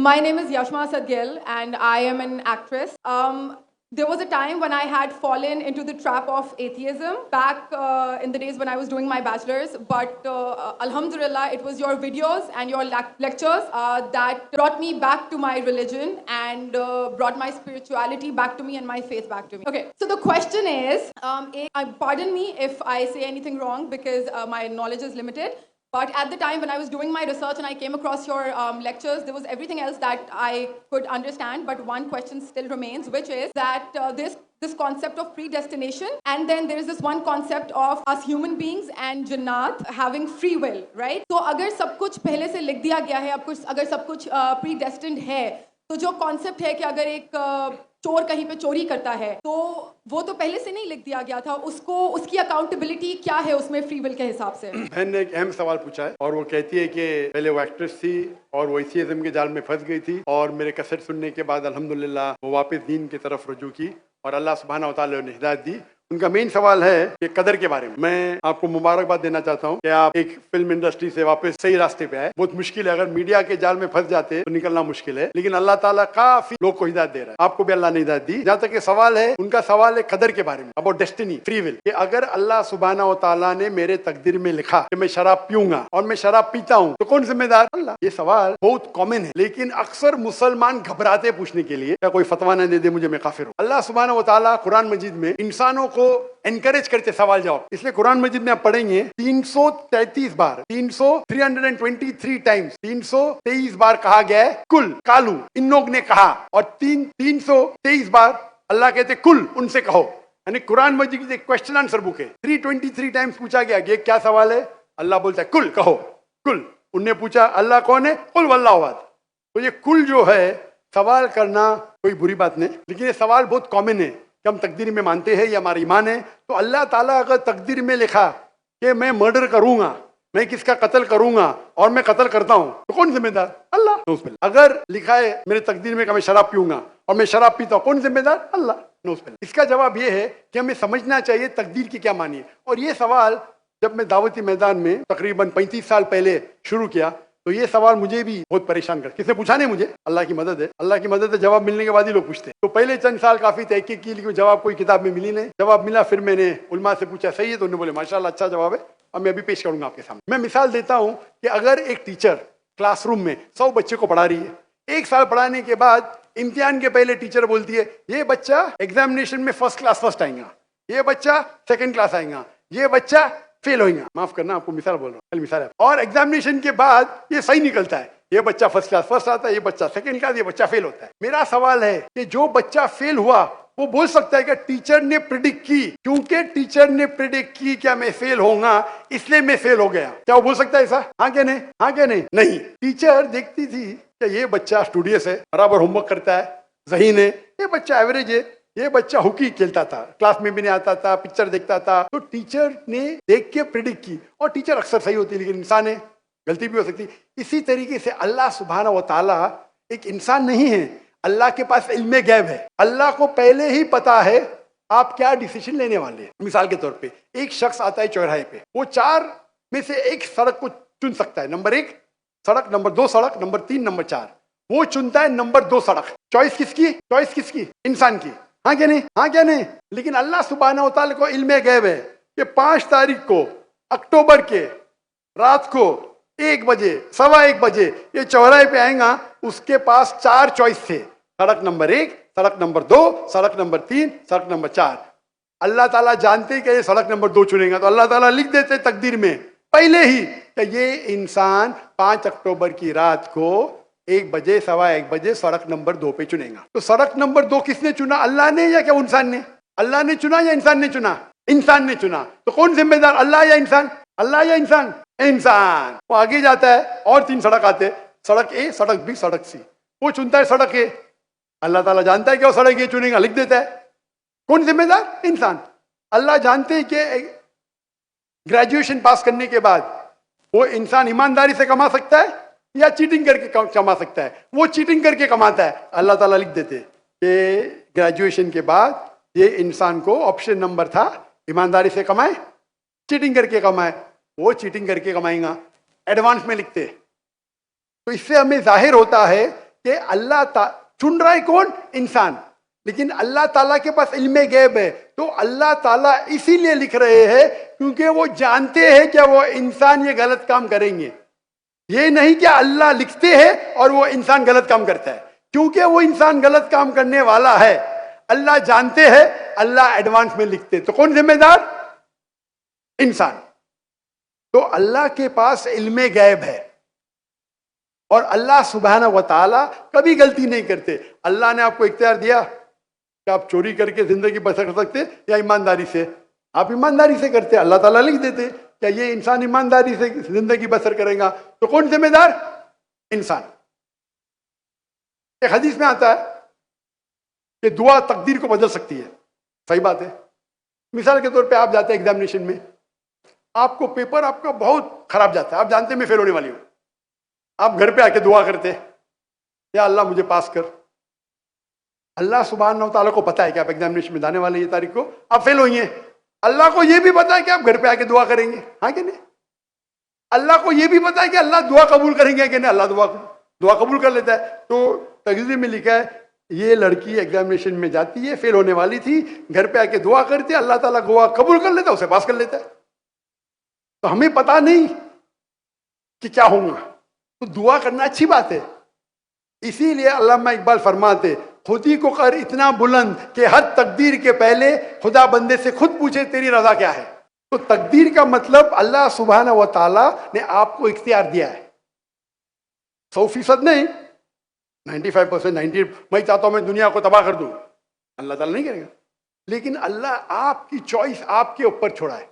My name is Yashma Sadgil and I am an actress. There was a time when I had fallen into the trap of atheism back in the days when I was doing my bachelor's. But Alhamdulillah, it was your videos and your lectures that brought me back to my religion and brought my spirituality back to me and my faith back to me. Okay, so the question is, pardon me if I say anything wrong because my knowledge is limited. But at the time when I was doing my research and I came across your lectures, there was everything else that I could understand. But one question still remains, which is that this concept of predestination, and then there is this one concept of us human beings and Jannat having free will, right? So अगर सब कुछ पहले से लिख दिया गया है, अगर सब कुछ predestined है, तो जो कॉन्सेप्ट है कि अगर एक चोर कहीं पे चोरी करता है तो वो तो पहले से नहीं लिख दिया गया था, उसकी अकाउंटेबिलिटी क्या है उसमें फ्री विल के हिसाब से? बहन ने एक अहम सवाल पूछा है और वो कहती है कि पहले वो एक्ट्रेस थी और वो एथियज्म के जाल में फंस गई थी और मेरे कैसेट सुनने के बाद अल्हम्दुलिल्लाह वो वापस दीन की तरफ रुजू की और अल्लाह सुब्हानहू व तआला ने हिदायत दी। उनका मेन सवाल है कि कदर के बारे में। मैं आपको मुबारकबाद देना चाहता हूं कि आप एक फिल्म इंडस्ट्री से वापस सही रास्ते पे आए। बहुत मुश्किल है, अगर मीडिया के जाल में फंस जाते तो निकलना मुश्किल है, लेकिन अल्लाह ताला काफी लोग को हिदायत दे रहा है। आपको भी अल्लाह ने हिदायत दी। जहाँ तक ये सवाल है, उनका सवाल है कदर के बारे में, अबाउट डेस्टिनी, फ्री विल, कि अगर अल्लाह सुब्हानहू व तआला ने मेरे तकदीर में लिखा कि मैं शराब पीऊंगा और मैं शराब पीता हूँ तो कौन जिम्मेदार? अल्लाह। ये सवाल बहुत कॉमन है, लेकिन अक्सर मुसलमान घबराते पूछने के लिए, क्या कोई फतवा न दे दे मुझे, मैं काफिर हूँ। अल्लाह सुब्हानहू व तआला कुरान मजीद में इंसानों को एनकरेज करते सवाल जवाब, इसलिए कुरान मजीद में आप पढ़ेंगे 333 बार 323 टाइम्स 323 बार कहा गया है कुल, कालू इन लोग ने कहा, और 323 बार अल्लाह कहते कुल उनसे कहो। यानी कुरान मजीद एक क्वेश्चन आंसर बुक है। 323 टाइम्स पूछा गया कि क्या सवाल है, अल्लाह बोलता है कुल कहो, कुल। उनने पूछा अल्लाह कौन है, कुल वल्लाहु अहद। तो ये कुल जो है सवाल करना कोई बुरी बात नहीं, लेकिन ये सवाल बहुत कॉमन है कि हम तकदीर में मानते हैं, ये हमारा ईमान है। तो अल्लाह ताला अगर तकदीर में लिखा कि मैं मर्डर करूंगा, मैं किसका कत्ल करूंगा और मैं कत्ल करता हूं, तो कौन जिम्मेदार? अल्लाह। अगर लिखा है मेरे तकदीर में कि मैं शराब पीऊंगा और मैं शराब पीता हूं, कौन जिम्मेदार? अल्लाह। इसका जवाब ये है कि हमें समझना चाहिए तकदीर की क्या मानी है। और ये सवाल जब मैं दावती मैदान में तकरीबन 35 साल पहले शुरू किया तो ये सवाल मुझे भी बहुत परेशान कर, किसने पूछा नहीं मुझे, अल्लाह की मदद है, अल्लाह की मदद है, जवाब मिलने के बाद ही लोग पूछते हैं। तो पहले चंद साल काफी तहकीक की, लेकिन जवाब कोई किताब में मिली नहीं। जवाब मिला, फिर मैंने उलमा से पूछा सही है, तो उन्होंने बोले माशाल्लाह अच्छा जवाब है, अब मैं अभी पेश करूंगा आपके सामने। मैं मिसाल देता हूँ कि अगर एक टीचर क्लासरूम में 100 बच्चे को पढ़ा रही है, एक साल पढ़ाने के बाद इम्तिहान के पहले टीचर बोलती है ये बच्चा एग्जामिनेशन में फर्स्ट क्लास फर्स्ट आएगा, ये बच्चा सेकंड क्लास आएगा, ये बच्चा फेल होगा, माफ करना आपको मिसाल बोल रहा हूँ, मिसाल है। और एग्जामिनेशन के बाद ये सही निकलता है, ये बच्चा फर्स्ट क्लास फर्स्ट आता है, ये बच्चा सेकंड क्लास, ये बच्चा फेल होता है। मेरा सवाल है कि जो बच्चा फेल हुआ वो बोल सकता है कि टीचर ने प्रिडिक्ट की, क्योंकि टीचर ने प्रिडिक्ट की क्या मैं फेल होऊंगा इसलिए मैं फेल हो गया, क्या वो बोल सकता है ऐसा? हाँ क्या नहीं? हाँ क्या नहीं? नहीं। टीचर देखती थी कि ये बच्चा स्टूडियस है, बराबर होमवर्क करता है, ज़हीन है, ये बच्चा एवरेज है, ये बच्चा हॉकी खेलता था, क्लास में भी नहीं आता था, पिक्चर देखता था, तो टीचर ने देख के प्रिडिक्ट की। और टीचर अक्सर सही होती है, लेकिन इंसान है, गलती भी हो सकती। इसी तरीके से अल्लाह सुब्हानहू व तआला एक इंसान नहीं है, अल्लाह के पास इल्मे गैब है, अल्लाह को पहले ही पता है आप क्या डिसीजन लेने वाले हैं। मिसाल के तौर पे एक शख्स आता है चौराहे पे, वो 4 में से एक सड़क को चुन सकता है, नंबर 1 सड़क, नंबर 2 सड़क, नंबर 3, नंबर 4। वो चुनता है नंबर 2 सड़क। चॉइस किसकी? चॉइस किसकी? इंसान की। हाँ क्या नहीं? हाँ क्या नहीं? लेकिन अल्लाह सुब्हानहू व तआला को इल्मे गैब है कि 5 तारीख को अक्टूबर के रात को 1 बजे, 1:15 बजे ये चौराहे पे आएगा, उसके पास 4 चॉइस थे, सड़क नंबर 1, सड़क नंबर 2, सड़क नंबर 3, सड़क नंबर 4। अल्लाह ताला जानते कि ये सड़क नंबर 2 चुनेगा, तो अल्लाह ताला लिख देते तकदीर में पहले ही कि ये इंसान 5 अक्टूबर की रात को 1 बजे, 1:15 बजे सड़क नंबर 2 पे चुनेगा। तो सड़क नंबर 2 किसने चुना? अल्लाह ने या क्या इंसान ने? अल्लाह ने चुना या इंसान ने चुना? इंसान ने चुना। तो कौन जिम्मेदार, अल्लाह या इंसान? अल्लाह या इंसान? इंसान। वो आगे जाता है और 3 सड़क आते, सड़क ए, सड़क बी, सड़क सी। वो चुनता है सड़क ए, अल्लाह ताला जानता है कि वो सड़क ए चुनेगा, लिख देता है। कौन जिम्मेदार? इंसान। अल्लाह जानते हैं कि ग्रेजुएशन पास करने के बाद वो इंसान ईमानदारी से कमा सकता है या चीटिंग करके कमा सकता है, वो चीटिंग करके कमाता है, अल्लाह ताला लिख देते कि ग्रेजुएशन के बाद ये इंसान को ऑप्शन नंबर था ईमानदारी से कमाए, चीटिंग करके कमाए, वो चीटिंग करके कमाएगा, एडवांस में लिखते। तो इससे हमें जाहिर होता है कि चुन रहा है कौन? इंसान। लेकिन अल्लाह ताला के पास इल्म गैब है, तो अल्लाह ताला इसीलिए लिख रहे हैं क्योंकि वो जानते हैं कि वो इंसान ये गलत काम करेंगे। ये नहीं कि अल्लाह लिखते हैं और वो इंसान गलत काम करता है, क्योंकि वो इंसान गलत काम करने वाला है, अल्लाह जानते हैं, अल्लाह एडवांस में लिखते। तो कौन जिम्मेदार? इंसान। तो अल्लाह के पास इल्म गैब है और अल्लाह सुब्हानहू व तआला कभी गलती नहीं करते। अल्लाह ने आपको इख्तियार दिया कि आप चोरी करके जिंदगी बसर कर सकते या ईमानदारी से। आप ईमानदारी से करते, अल्लाह ताला लिख देते क्या ये इंसान ईमानदारी से जिंदगी बसर करेगा। तो कौन जिम्मेदार? इंसान। एक हदीस में आता है कि दुआ तकदीर को बदल सकती है। सही बात है। मिसाल के तौर पे आप जाते हैं एग्जामिनेशन में, आपको पेपर आपका बहुत खराब जाता है, आप जानते हैं मैं फेल होने वाली हूं, आप घर पे आके दुआ करते हैं या अल्लाह मुझे पास कर। अल्लाह सुब्हानहू व तआला को पता है कि आप एग्जामिनेशन में जाने वाले ये तारीख को आप फेल होंगे। अल्लाह को ये भी पता है कि आप घर पे आके दुआ करेंगे, हाँ कि नहीं? अल्लाह को ये भी पता है कि अल्लाह दुआ कबूल करेंगे कि नहीं। अल्लाह दुआ कबूल कर लेता है। तो तकदीर में लिखा है ये लड़की एग्जामिनेशन में जाती है, फेल होने वाली थी, घर पे आके दुआ करती है, अल्लाह ताला दुआ कबूल कर लेता है, उसे पास कर लेता है। तो हमें पता नहीं कि क्या होगा, तो दुआ करना अच्छी बात है। इसीलिए अल्लामा इकबाल फरमाते खुदी को कर इतना बुलंद कि हर तकदीर के पहले खुदा बंदे से खुद पूछे तेरी रजा क्या है। तो तकदीर का मतलब अल्लाह सुब्हानहू व तआला ने आपको इख्तियार दिया है। 100% नहीं, 95%, 90। मैं चाहता हूं मैं दुनिया को तबाह कर दूं, अल्लाह ताला नहीं करेगा। लेकिन अल्लाह आपकी चॉइस आपके ऊपर छोड़ा है।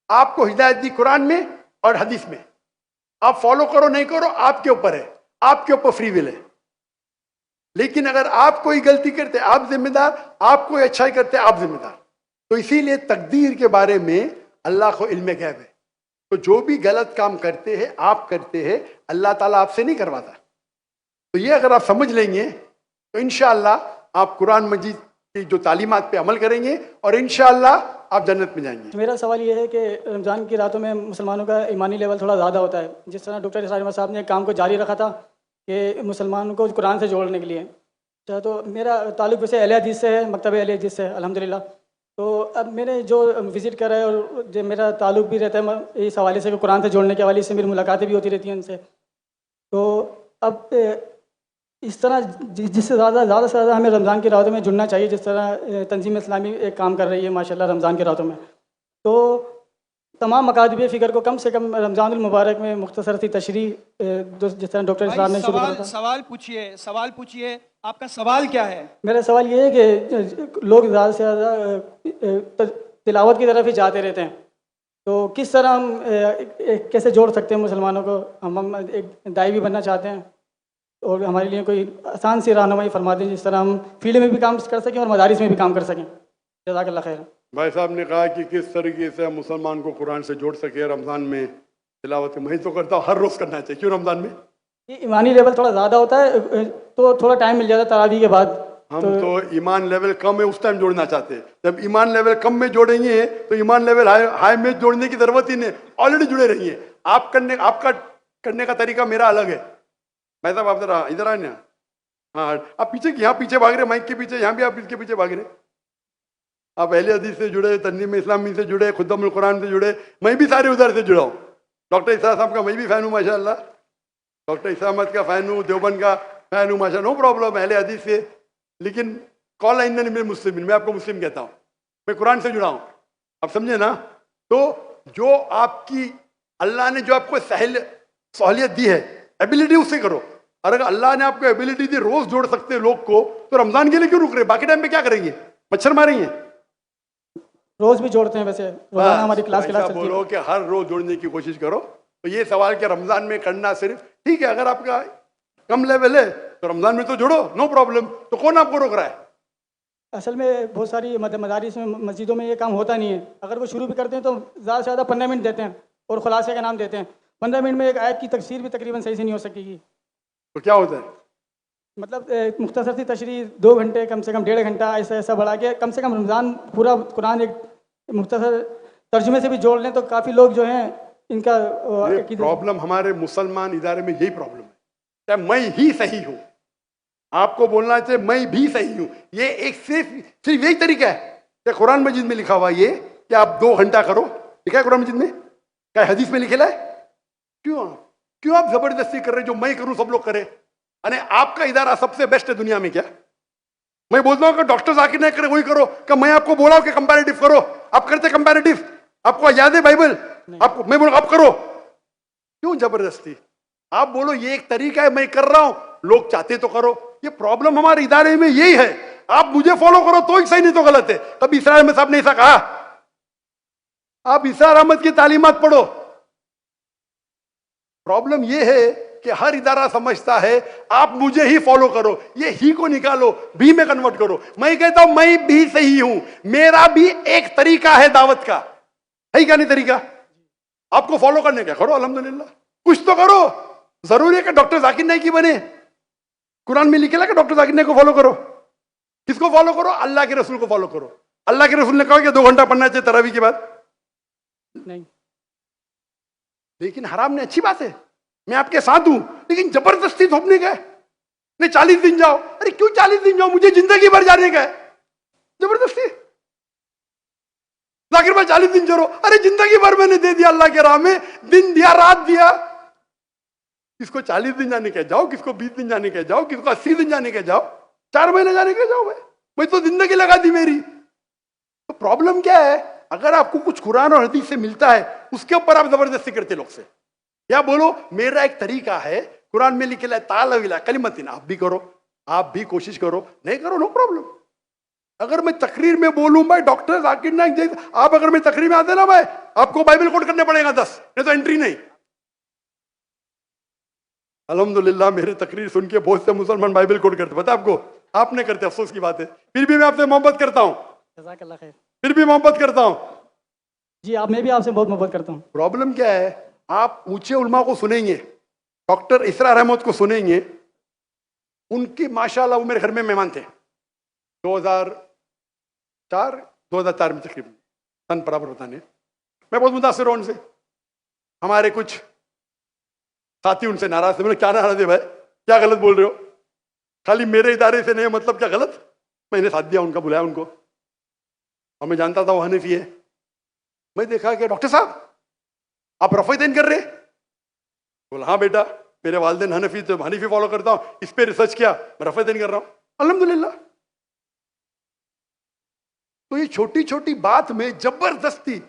आपको हिदायत दी कुरान में और हदीस में, आप फॉलो करो नहीं करो आपके ऊपर है, आपके ऊपर फ्री विल है। लेकिन अगर आप कोई गलती करते आप जिम्मेदार, आप कोई अच्छाई करते आप जिम्मेदार। तो इसीलिए तकदीर के बारे में अल्लाह को इल्म गैब है। तो जो भी गलत काम करते हैं आप करते हैं, अल्लाह ताला आपसे नहीं करवाता। तो ये अगर आप समझ लेंगे तो इंशाअल्लाह आप कुरान मजीद की जो तालीमात पे अमल करेंगे और इंशाअल्लाह आप जन्नत में जाएंगे। मेरा सवाल ये है कि रमज़ान की रातों में मुसलमानों का ईमानी लेवल थोड़ा ज़्यादा होता है। जिस तरह डॉक्टर इसार अहमद साहब ने काम को जारी रखा था कि मुसलमानों को कुरान से जोड़ने के लिए, तो मेरा ताल्लुक़ वैसे अहले हदीस से है, मकतब अहले हदीस से अल्हम्दुलिल्लाह। तो अब मैंने जो विज़िट करा है और जो मेरा ताल्लुक़ भी रहता है इस हवाले से कि कुरान से जोड़ने के हवाले से मेरी मुलाकातें भी होती रहती हैं उनसे। तो अब इस तरह जिससे ज़्यादा से ज़्यादा हमें रमज़ान की रातों में जुड़ना चाहिए, जिस तरह तंजीम इस्लामी एक काम कर रही है माशाल्लाह रमज़ान की रातों में। तो तमाम मकातब फ़िक्र को कम से कम रमज़ानुल मुबारक में मुख्तसर सी तशरीह जिस तरह डॉक्टर इस्लाम ने शुरू करा था। सवाल पूछिए, आपका सवाल क्या है? मेरा सवाल ये है कि लोग ज़्यादा से ज़्यादा तिलावत की तरफ ही जाते रहते हैं, तो किस तरह हम कैसे जोड़ सकते हैं मुसलमानों को? हम एक दाई भी बनना चाहते हैं और हमारे लिए कोई आसान सी रहनुमाई फरमा दें जिस तरह हम फील्ड में भी काम कर सकें और मदारिस में भी काम कर सकें। जज़ाकल्लाह खैर। भाई साहब ने कहा कि किस तरीके से हम मुसलमान को कुरान से जोड़ सके रमज़ान में तिलावत। मैं तो करता हूँ हर रोज़ करना चाहिए। क्यों? रमज़ान में ये ईमानी लेवल थोड़ा ज़्यादा होता है तो थोड़ा टाइम मिल जाता है तरावी के बाद। हम तो ईमान लेवल कम है उस टाइम जोड़ना चाहते हैं। जब ईमान लेवल कम में जोड़ेंगे तो ईमान लेवल हाई में जोड़ने की जरूरत ही नहीं, ऑलरेडी जुड़े रहिए। आपका करने का तरीका मेरा अलग है। भाई साहब आप जरा इधर आए ना। हाँ, आप पीछे यहाँ पीछे भाग रहे, माइक के पीछे, यहाँ भी आप इसके पीछे भाग रहे। आप अहले हदीस से जुड़े, तंजीम इस्लामी से जुड़े, खुद्दमुल कुरान से जुड़े, मैं भी सारे उधर से जुड़ा हूँ। डॉक्टर इसा साहब का मैं भी फ़ैन हूँ माशाल्लाह, डॉक्टर इसा अहमद का फ़ैन हूँ, देवबंद का फ़ैन हूँ माशाल्लाह, नो प्रॉब्लम अहले हदीस से। लेकिन कॉल इन में मुस्लिम, मैं आपको मुस्लिम कहता हूँ, मैं कुरान से जुड़ा हूँ। आप समझे ना? तो जो आपकी अल्लाह ने जो आपको सहूलियत दी है, एबिलिटी उससे करो। और अगर अल्लाह ने आपको एबिलिटी दी रोज जोड़ सकते लोग को, तो रमजान के लिए क्यों रुक रहे? बाकी टाइम पे क्या करेंगे? मच्छर मारेंगे? रोज भी जोड़ते हैं वैसे, रोजाना हमारी क्लास बोलो कि हर रोज जोड़ने की कोशिश करो। तो ये सवाल कि रमजान में करना सिर्फ ठीक है, अगर आपका कम लेवल है तो रमजान में तो जोड़ो, नो प्रॉब्लम। तो कौन आपको रोक रहा है? असल में बहुत सारी मदारिस में, मस्जिदों में ये काम होता नहीं है। अगर वो शुरू भी करते हैं तो ज़्यादा से ज़्यादा 15 मिनट देते हैं और खुलासे का नाम देते हैं। 15 मिनट में एक आयत की तफसीर भी तकरीबन सही से नहीं हो सकेगी। तो क्या होता है? मतलब मुख्तसर सी तशरीह 2 घंटे, कम से कम 1.5 घंटा, ऐसा बढ़ा के कम से कम रमज़ान पूरा कुरान एक मुख्तसर तर्जुमे से भी जोड़ लें तो काफ़ी लोग जो हैं इनका प्रॉब्लम हमारे मुसलमान इदारे में यही प्रॉब्लम है। चाहे मैं ही सही हूँ, आपको बोलना चाहिए मैं भी सही हूं। ये एक सिर्फ यही तरीका है क्या कुरान मजीद में लिखा हुआ ये कि आप 2 घंटा करो? लिखा है कुरान मजीद में? क्या हदीस में लिखेला है? क्यों आप जबरदस्ती कर रहे? जो मैं करूं सब लोग करें। अरे आपका इदारा सबसे बेस्ट है दुनिया में क्या? मैं बोलता हूं कि डॉक्टर जाकिर नहीं करे वही करो, क्या मैं आपको बोला हूं कि कंपैरेटिव करो? आप करते कंपैरेटिव? आपको याद है बाइबल? आपको मैं बोलूं आप करो, क्यों जबरदस्ती? आप बोलो ये एक तरीका है, मैं कर रहा हूं, लोग चाहते तो करो। ये प्रॉब्लम हमारे इदारे में यही है। आप मुझे फॉलो करो तो ही सही, नहीं तो गलत है। कभी इसरार अहमद साहब ने ऐसा कहा? आप इसरार अहमद की तालीमात पढ़ो। प्रॉब्लम ये है कि हर इदारा समझता है आप मुझे ही फॉलो करो, ये ही को निकालो, भी में कन्वर्ट करो। मैं कहता हूं मैं भी सही हूं, मेरा भी एक तरीका है दावत का, है क्या नहीं तरीका? आपको फॉलो करने का करो, अल्हम्दुलिल्लाह कुछ तो करो। जरूरी है कि डॉक्टर जाकिर नाइक की बने? कुरान में लिखेला कि डॉक्टर जाकिर नाइक को फॉलो करो? किसको फॉलो करो? अल्लाह के रसूल को फॉलो करो। अल्लाह के रसूल ने कहा कि 2 घंटा पढ़ना चाहिए तरावी के बाद? नहीं। लेकिन हराम ने अच्छी बात है, मैं आपके साथ हूं, लेकिन जबरदस्ती थोपने का है। नहीं 40 दिन जाओ। अरे क्यों 40 दिन जाओ? मुझे जिंदगी भर जाने का है। जबरदस्ती जाकिर भाई 40 दिन चलो। अरे जिंदगी भर मैंने दे दिया अल्लाह के राह में, दिन दिया रात दिया। किसको 40 दिन जाने के जाओ, किसको 20 दिन जाने के जाओ, किसको 80 दिन जाने के जाओ, 4 महीने जाने के जाओ। मैं तो जिंदगी लगा दी मेरी। तो प्रॉब्लम क्या है? अगर आपको कुछ कुरान और हदीस से मिलता है उसके ऊपर आप जबरदस्ती करते लोग से। या बोलो मेरा एक तरीका है, कुरान में लिखे तालविला कलिमतिन, आप भी करो, आप भी कोशिश करो। नहीं करो नो प्रॉब्लम। अगर मैं तकरीर में बोलूं भाई डॉक्टर जाकिर नाइक जैसे, आप अगर मैं तकरीर में आते ना भाई, आपको बाइबल कोट करने पड़ेगा 10, नहीं तो एंट्री नहीं। अल्हम्दुलिल्लाह मेरे तकरीर सुन के बहुत से मुसलमान बाइबल कोट करते, पता आपको? आप नहीं करते, अफसोस की बात है। फिर भी मैं आपसे मोहब्बत करता हूं, जज़ाकल्लाह खैर। फिर भी मोहब्बत करता हूं। जी आप, मैं भी आपसे बहुत मोहब्बत करता हूँ। प्रॉब्लम क्या है? आप ऊंचे उलमा को सुनेंगे, डॉक्टर इसरार अहमद को सुनेंगे, उनकी माशाल्लाह वो मेरे घर में मेहमान थे 2004 में तकरीबन, सन बराबर बताने। मैं बहुत मुतासिर हूं उनसे। हमारे कुछ साथी उनसे नाराज थे। मैंने क्या नाराज है भाई, क्या गलत बोल रहे हो? खाली मेरे इदारे से नहीं मतलब क्या गलत? मैंने साथ दिया उनका, बुलाया उनको, और मैं जानता था वो हनफी है। मैं देखा कि डॉक्टर साहब आप रफ़ीदैन कर रहे? बोला हाँ बेटा, मेरे वालिदैन हनफी, तो हनीफी फॉलो करता हूँ, इस पे रिसर्च किया, मैं रफ़ीदैन कर रहा हूँ, अल्हम्दुलिल्लाह। तो ये छोटी छोटी बात में जबरदस्ती,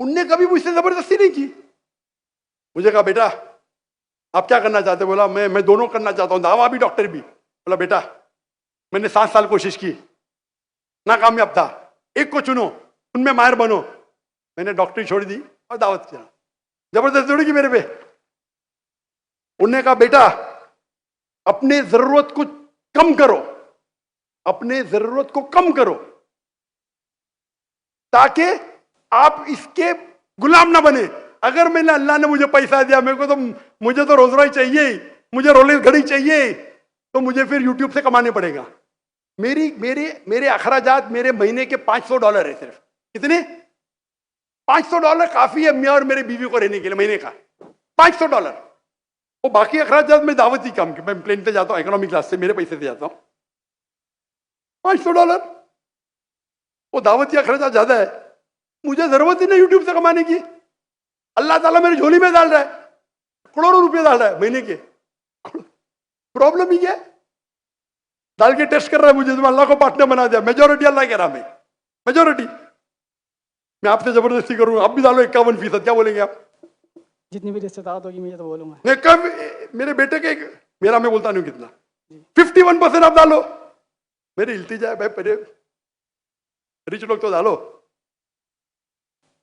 उनने कभी मुझसे जबरदस्ती नहीं की। मुझे कहा बेटा आप क्या करना चाहते? बोला मैं दोनों करना चाहता हूँ, दावा भी डॉक्टर भी। बोला बेटा मैंने 7 साल कोशिश की, नाकामयाब था, एक को चुनो, उनमें माहिर बनो। मैंने डॉक्टरी छोड़ दी और दावत किया। जबरदस्ती जोड़ी की मेरे पे। उन्होंने कहा बेटा अपने जरूरत को कम करो, अपने जरूरत को कम करो, ताकि आप इसके गुलाम ना बने। अगर मैंने अल्लाह ने मुझे पैसा दिया, मुझे तो रोजगार चाहिए, मुझे रोलेक्स घड़ी चाहिए, तो मुझे फिर यूट्यूब से कमाने पड़ेगा। मेरे अखराजात मेरे महीने के $500 है सिर्फ। कितने? $500 काफी है मैं और मेरे बीवी को रहने के लिए, महीने का $500। वो बाकी अखराजात में दावती काम के, मैं प्लेन पे जाता हूँ इकोनॉमी क्लास से, मेरे पैसे से जाता हूँ। $500 वो दावती अखराजात ज्यादा है। मुझे जरूरत ही नहीं यूट्यूब से कमाने की। अल्लाह ताला मेरी झोली में डाल रहा है, करोड़ों रुपए डाल रहा है महीने के। प्रॉब्लम ही क्या है? डाल के टेस्ट कर रहा है मुझे, तो अल्लाह को पार्टनर बना दिया। मेजोरिटी अल्लाह के राह में, मेजोरिटी। मैं आपसे जबरदस्ती करूंगा, आप भी डालो 51%, क्या बोलेंगे आप? जितनी भी रिश्तेदार होगी मैं तो बोलूंगा। मैं कब मेरे बेटे के, मेरा मैं बोलता नहीं कितना, 51% आप डालो। मेरी इल्तिजा है भाई, पहले रिच लोग तो डालो,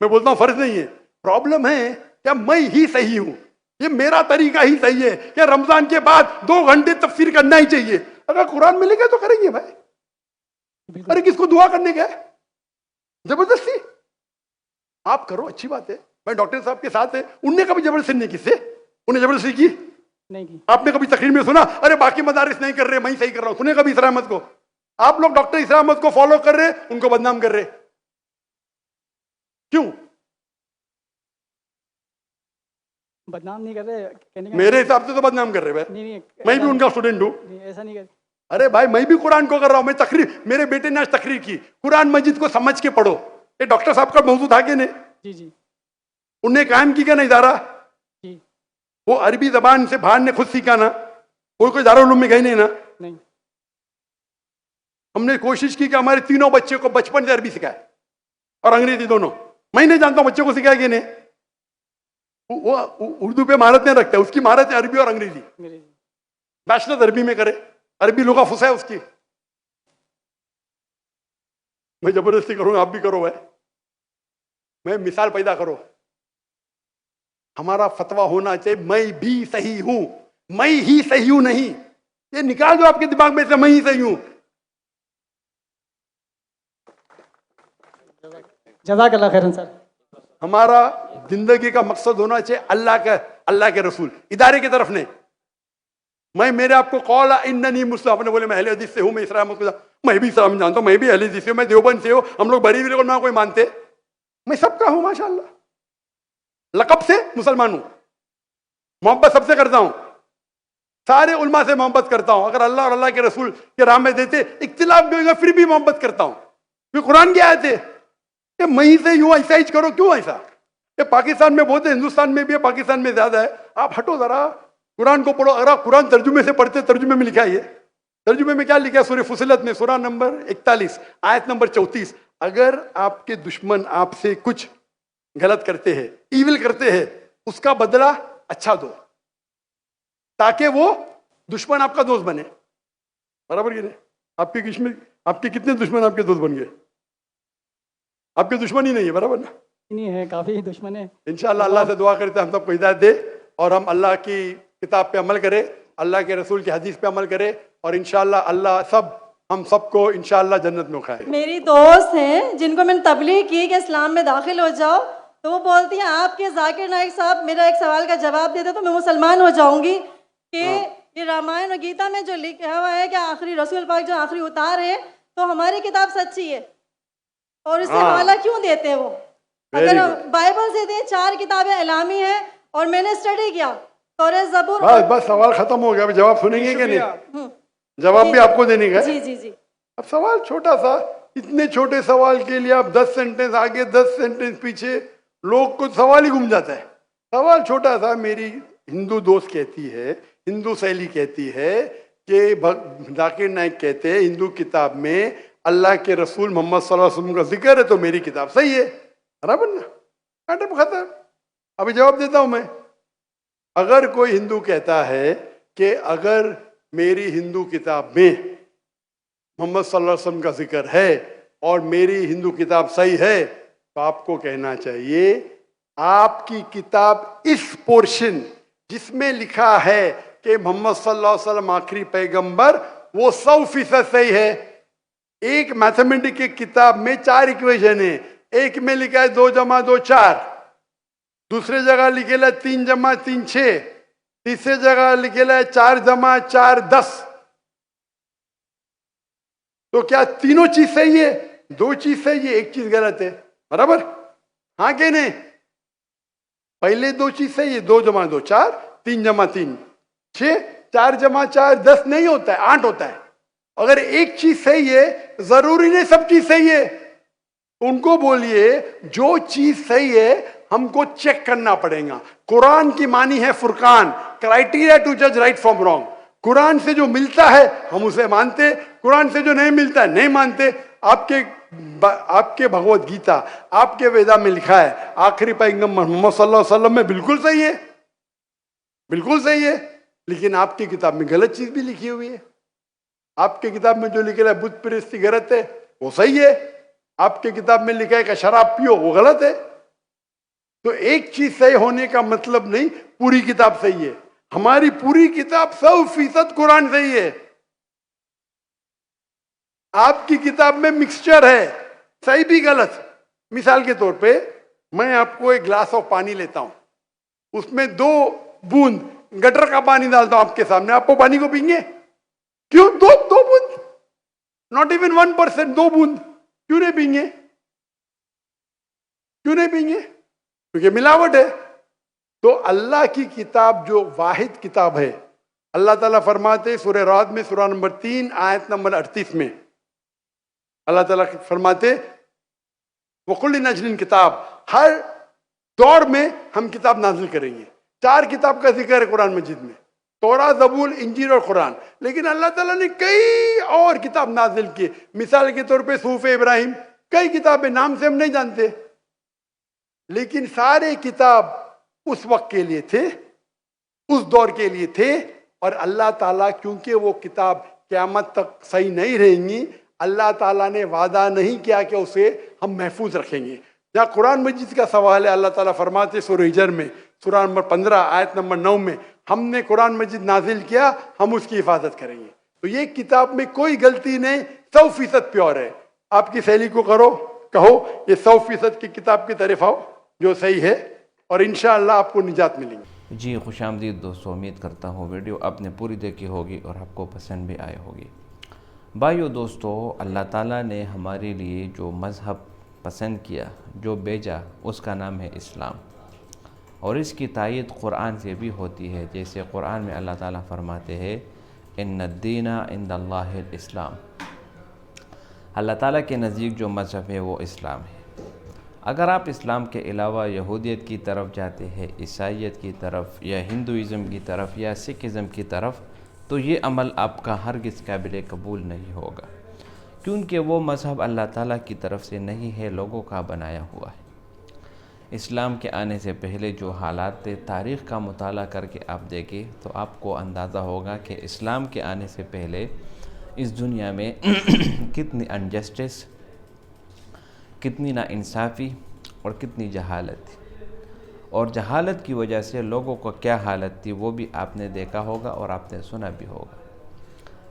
मैं बोलता हूं फर्ज नहीं है। प्रॉब्लम है क्या मैं ही सही हूं, ये मेरा तरीका ही सही है, क्या रमजान के बाद 2 घंटे तफसीर करना ही चाहिए? अगर कुरान में लिखा तो करेंगे भाई। अरे किसको दुआ करने का है? जबरदस्ती आप करो, अच्छी बात है। मैं डॉक्टर साहब के साथ है, उनने कभी जबरदस्ती नहीं किससे, उन्हें जबरदस्ती की नहीं की। आपने कभी तकरीर में सुना अरे बाकी मदारिस नहीं कर रहे मैं सही कर रहा हूं? सुने कभी इसरार अहमद को? आप लोग डॉक्टर इसरार अहमद को फॉलो कर रहे, उनको बदनाम कर रहे, क्यों? बदनाम नहीं कर रहे, कहने का मेरे हिसाब से तो बदनाम कर रहे भाई। नहीं, मैं भी उनका स्टूडेंट हूं। नहीं, ऐसा नहीं कर। अरे भाई मैं भी कुरान को कर रहा हूं, मैं तकरीर, मेरे बेटे ने आज तकरीर की, कुरान मजीद को समझ के पढ़ो। ये डॉक्टर साहब का मौजूद था कि नहीं? जी जी उनने कायम की क्या ना इदारा? जी वो अरबी जबान से बाहर ने खुद सीखा ना, कोई दारुल उलूम में गई नहीं ना। नहीं हमने कोशिश की कि हमारे तीनों बच्चे को बचपन से अरबी सिखाए और अंग्रेजी दोनों। मैं नहीं जानता बच्चों को सिखाया कि नहीं। वो उर्दू पे महारत नहीं रखता, उसकी महारत है अरबी और अंग्रेजी। अंग्रेजी बैचलर अरबी में करे, अरबी लुगा फुसा है उसकी। मैं जबरदस्ती करूंगा, आप भी करो है, मैं मिसाल पैदा करो। हमारा फतवा होना चाहिए मैं भी सही हूं, मैं ही सही हूं नहीं। ये निकाल दो आपके दिमाग में से मैं ही सही हूं। जज़ाकल्लाह खैरन सर। हमारा जिंदगी का मकसद होना चाहिए अल्लाह के रसूल, इदारे की तरफ नहीं। मैं मेरे आपको कौला इन्ननी मुस्लिम, आपने बोले मैं अहले हदीस से हूं, मैं इस्लाम मैं भी इस्लाम जानता हूं, मैं भी अहले हदीस से हूं, मैं देवबंद से हूं, हम लोग बरीवी को ना कोई मानते, मैं सबका हूं माशाअल्लाह। लकब से मुसलमान हूं, मोहब्बत सबसे करता हूं, सारे उलमा से मोहब्बत करता हूं। अगर अल्लाह और अल्लाह के रसूल के राह में देते इख्तिलाफ भी होगा फिर भी मोहब्बत करता हूं। फिर कुरान की आयत है कि मैं ही से यूं ऐसा ही करो, क्यों ऐसा? ये पाकिस्तान में बहुत है, हिंदुस्तान में भी है, पाकिस्तान में ज्यादा है। आप हटो जरा, कुरान को पढ़ो। अगर आप कुरान तर्जुमे से पढ़ते, तर्जुमे में लिखा है, तर्जुमे में क्या लिखा है? सूरह फुसिलत में सूरा नंबर 41 आयत नंबर 34, अगर आपके दुश्मन आपसे कुछ गलत करते हैं, ईविल करते हैं, उसका बदला अच्छा दो ताकि वो दुश्मन आपका दोस्त बने। बराबर कि नहीं? आपके कितने दुश्मन आपके दोस्त बन गए? आपके दुश्मन ही नहीं है, बराबर ना? नहीं है, काफी दुश्मन है। इंशाअल्लाह अल्लाह से दुआ करते हैं हम सबको हिदायत दे और हम अल्लाह की किताब पे अमल करें, अल्लाह के रसूल की हदीस पे अमल करें और इंशाअल्लाह अल्लाह हम सबको इंशाअल्लाह जन्नत में खाए। मेरी दोस्त हैं जिनको मैंने तबलीग की कि इस्लाम में दाखिल हो जाओ, तो वो बोलती हैं आपके जाकिर नाइक साहब मेरा एक सवाल का जवाब दे दे तो मैं मुसलमान हो जाऊंगी कि ये रामायण और गीता में जो लिखा हुआ है कि आखिरी रसूल पाक जो आखिरी उतार है तो हमारी किताब सच्ची है और इससे हवाला क्यों देते हैं वो? अगर बाइबल से दें 4 किताबें इलामी हैं और मैंने स्टडी किया तौरात ज़बूर। बस सवाल खत्म हो गया, जवाब सुनेंगे कि नहीं? जवाब भी आपको देने का? जी जी जी। अब सवाल छोटा सा, इतने छोटे सवाल के लिए आप 10 सेंटेंस आगे 10 सेंटेंस पीछे, लोग को सवाल ही घूम जाता है। सवाल छोटा सा। मेरी हिंदू दोस्त कहती है, हिंदू सहेली कहती है कि जाकिर नाइक कहते हैं हिंदू किताब में अल्लाह के रसूल मोहम्मद सल्लल्लाहु अलैहि वसल्लम का जिक्र है तो मेरी किताब सही है। बराबर ना? मैटर खत्म। अभी जवाब देता हूं मैं। अगर कोई हिंदू कहता है कि अगर मेरी हिंदू किताब में मोहम्मद सल्लल्लाहु अलैहि वसल्लम का जिक्र है और मेरी हिंदू किताब सही है तो आपको कहना चाहिए आपकी किताब इस पोर्शन जिसमें लिखा है कि मोहम्मद सल्लल्लाहु अलैहि वसल्लम आखिरी पैगंबर, वो 100% सही है। एक मैथमेटिक्स की किताब में 4 इक्वेशन है, एक में लिखा है 2 जमा 2 4, दूसरे जगह लिखेला 3 जमा 3 6, तीसरे जगह लिखेला है 4 जमा 4 10। तो क्या तीनों चीज सही है? 2 चीज सही है, 1 चीज गलत है। बराबर? हाँ कि नहीं? पहले 2 चीज सही है, 2 जमा 2 4, 3 जमा 3 6, 4 जमा 4 10 नहीं होता है, 8 होता है। अगर एक चीज सही है, जरूरी नहीं सब चीज सही है। उनको बोलिए जो चीज सही है हमको चेक करना पड़ेगा। कुरान की मानी है फुरकान, क्राइटेरिया टू जज राइट फ्रॉम रॉन्ग। कुरान से जो मिलता है हम उसे मानते, कुरान से जो नहीं मिलता है नहीं मानते। आपके भगवत गीता, आपके वेदा में लिखा है आखिरी पैगंबर मोहम्मद सल्लल्लाहु अलैहि वसल्लम में बिल्कुल सही है, बिल्कुल सही है। लेकिन आपकी किताब में गलत चीज भी लिखी हुई है। आपके किताब में जो लिखा है बुत परस्ती गलत है, वो सही है। आपके किताब में लिखा है कि शराब पियो, वो गलत है। तो एक चीज सही होने का मतलब नहीं पूरी किताब सही है। हमारी पूरी किताब 100% कुरान सही है। आपकी किताब में मिक्सचर है, सही भी गलत। मिसाल के तौर पे मैं आपको एक ग्लास ऑफ पानी लेता हूं, उसमें 2 बूंद गटर का पानी डालता हूं आपके सामने, आप वो पानी को पीएंगे? क्यों? 2 बूंद, नॉट इवन 1%, 2 बूंद क्यों नहीं पीएंगे? क्यों नहीं पीएंगे? क्योंकि मिलावट है। तो अल्लाह की किताब जो वाहिद किताब है अल्लाह ताला फरमाते सूरह राद में सूरह नंबर 3 आयत नंबर 38 में अल्लाह ताला फरमाते वकुल्ली नजलिन किताब, हर दौर में हम किताब नाजिल करेंगे। 4 किताब का जिक्र है कुरान मजीद में, तौरात, ज़बूर, इंजील और कुरान। लेकिन अल्लाह ताला ने कई और किताब नाजिल की। मिसाल के तौर पे सूफ़े इब्राहिम, कई किताबें नाम से हम नहीं जानते, लेकिन सारे किताब उस वक्त के लिए थे, उस दौर के लिए थे। और अल्लाह ताला क्योंकि वो किताब क़यामत तक सही नहीं रहेंगी, अल्लाह ताला ने वादा नहीं किया कि उसे हम महफूज रखेंगे। जहाँ कुरान मजीद का सवाल है, अल्लाह ताला फरमाते सूरह हिजर में सूरह नंबर 15 आयत नंबर 9 में, हमने कुरान मजीद नाजिल किया, हम उसकी हिफाजत करेंगे। तो ये किताब में कोई गलती नहीं, 100% प्योर है। आपकी सहेली को कहो ये 100% की किताब की तरफ आओ जो सही है, और इंशाअल्लाह आपको निजात मिलेंगी। जी खुशामदीद दोस्तों, उम्मीद करता हूँ वीडियो आपने पूरी देखी होगी और आपको पसंद भी आई होगी। भाइयों दोस्तों, अल्लाह ताला ने हमारे लिए जो मज़हब पसंद किया, जो भेजा, उसका नाम है इस्लाम। और इसकी तायीद कुरान से भी होती है। जैसे कुरान में अल्लाह ताला फरमाते हैं इन्नद्दीना इंदल्लाहिल इस्लाम, अल्लाह ताला के नज़दीक जो मज़हब है वो इस्लाम है। अगर आप इस्लाम के अलावा यहूदियत की तरफ जाते हैं, ईसाईयत की तरफ, या हिंदुइज़म की तरफ, या सिखिज़म की तरफ, तो ये अमल आपका हरगिज़ काबिल कबूल नहीं होगा, क्योंकि वो मज़हब अल्लाह ताला की तरफ से नहीं है, लोगों का बनाया हुआ है। इस्लाम के आने से पहले जो हालात थे, तारीख़ का मुताला करके आप देखें तो आपको अंदाज़ा होगा कि इस्लाम के आने से पहले इस दुनिया में कितनी अनजस्टिस, कितनी नाइंसाफ़ी और कितनी जहालत थी। और जहालत की वजह से लोगों को क्या हालत थी वो भी आपने देखा होगा और आपने सुना भी होगा।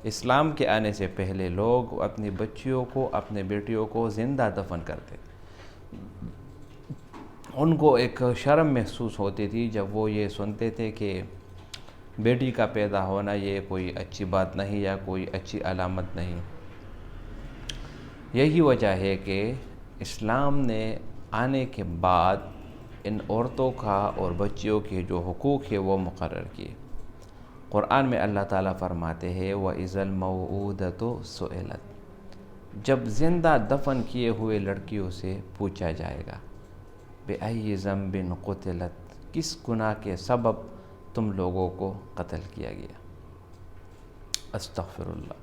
इस्लाम के आने से पहले लोग अपनी बच्चियों को, अपने बेटियों को ज़िंदा दफन करते थे। उनको एक शर्म महसूस होती थी जब वो ये सुनते थे कि बेटी का पैदा होना ये कोई अच्छी बात नहीं या कोई अच्छी अलामत नहीं। यही वजह है कि इस्लाम ने आने के बाद इन औरतों का और बच्चियों के जो हुकूक़ है वो मुकर्रर किए। कुरान में अल्लाह ताला फरमाते हैं व इज़ल मऊऊदतु सुइलत, जब ज़िंदा दफन किए हुए लड़कियों से पूछा जाएगा बिअय्यि ज़ंबिन क़ुतिलत, किस गुनाह के सबब तुम लोगों को कत्ल किया गया। अस्तग़फ़िरुल्लाह।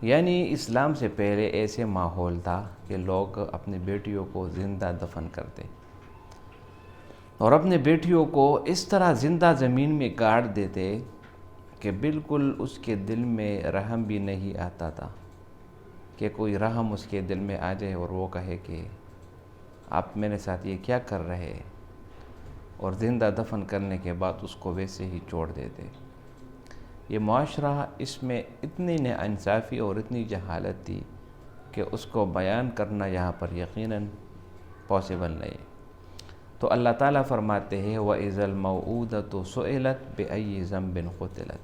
यानी इस्लाम से पहले ऐसे माहौल था कि लोग अपनी बेटियों को ज़िंदा दफन करते और अपने बेटियों को इस तरह ज़िंदा ज़मीन में गाड़ देते कि बिल्कुल उसके दिल में रहम भी नहीं आता था, कि कोई रहम उसके दिल में आ जाए और वो कहे कि आप मेरे साथ ये क्या कर रहे हैं, और ज़िंदा दफन करने के बाद उसको वैसे ही छोड़ देते। ये मुआशरा, इसमें इतनी नाइंसाफ़ी और इतनी जहालत थी कि उसको बयान करना यहाँ पर यकीनन पॉसिबल नहीं। तो अल्लाह ताला फरमाते हैं व इज़ल मऊऊदतु सुइलत बिअय्यि ज़ंबिन क़ुतिलत,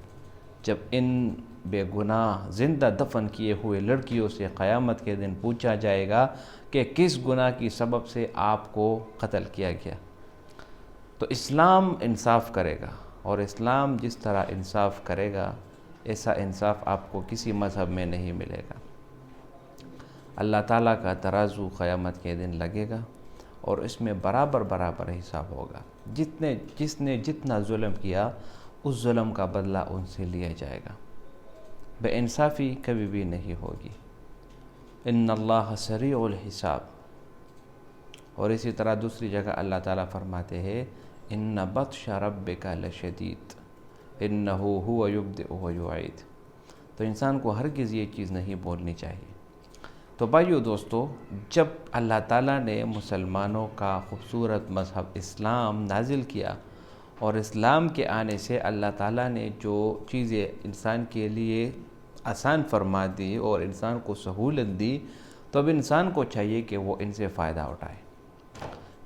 जब इन बेगुनाह ज़िंदा दफन किए हुए लड़कियों से क़यामत के दिन पूछा जाएगा कि किस गुनाह की सबब से आपको कत्ल किया गया। तो इस्लाम इंसाफ़ करेगा, और इस्लाम जिस तरह इंसाफ़ करेगा ऐसा इंसाफ़ आपको किसी मज़हब में नहीं मिलेगा। अल्लाह ताला का तराजू क़यामत के दिन लगेगा और इसमें बराबर बराबर हिसाब होगा। जिसने जितना जुल्म किया उस जुल्म का बदला उनसे लिया जाएगा। बेइंसाफ़ी कभी भी नहीं होगी। इन्नल्लाह सरीउल हिसाब। और इसी तरह दूसरी जगह अल्लाह ताला फरमाते हैं इन्न बत्शा रब्बिका लशदीद इन्नहु हुवा युब्दिउ व युईद। तो इंसान को हरगिज़ ये चीज़ नहीं बोलनी चाहिए। तो भाइयों दोस्तों, जब अल्लाह ताला ने मुसलमानों का ख़ूबसूरत मज़हब इस्लाम नाजिल किया और इस्लाम के आने से अल्लाह ताला ने जो चीज़ें इंसान के लिए आसान फरमा दी और इंसान को सहूलत दी, तो अब इंसान को चाहिए कि वो इनसे फ़ायदा उठाए।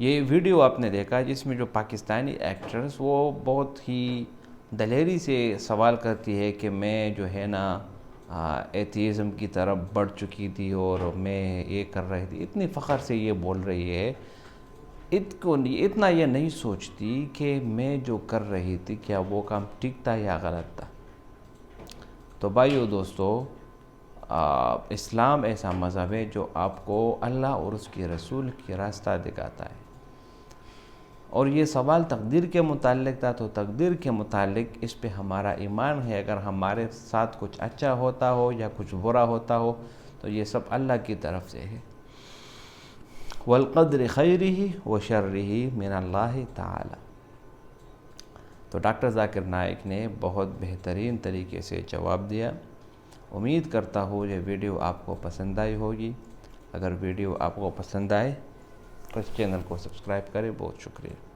ये वीडियो आपने देखा जिसमें जो पाकिस्तानी एक्ट्रेस वो बहुत ही दलेरी से सवाल करती है कि मैं जो है ना एथीज़म की तरफ बढ़ चुकी थी और मैं ये कर रही थी। इतनी फ़ख्र से ये बोल रही है इतना ये नहीं सोचती कि मैं जो कर रही थी क्या वो काम ठीक था या गलत था। तो भाइयों दोस्तों, इस्लाम ऐसा मज़हब है जो आपको अल्लाह और उसके रसूल की रास्ता दिखाता है। और ये सवाल तकदीर के मुतालिक था, तो तकदीर के मुतालिक इस पे हमारा ईमान है। अगर हमारे साथ कुछ अच्छा होता हो या कुछ बुरा होता हो तो ये सब अल्लाह की तरफ से है। वल्क़द्र खैरिही व शर्रिही मिनल्लाहि ताला। तो डॉक्टर ज़ाकिर नाइक ने बहुत बेहतरीन तरीके से जवाब दिया। उम्मीद करता हूँ ये वीडियो आपको पसंद आई होगी। अगर वीडियो आपको पसंद आए तो इस चैनल को सब्सक्राइब करें। बहुत शुक्रिया।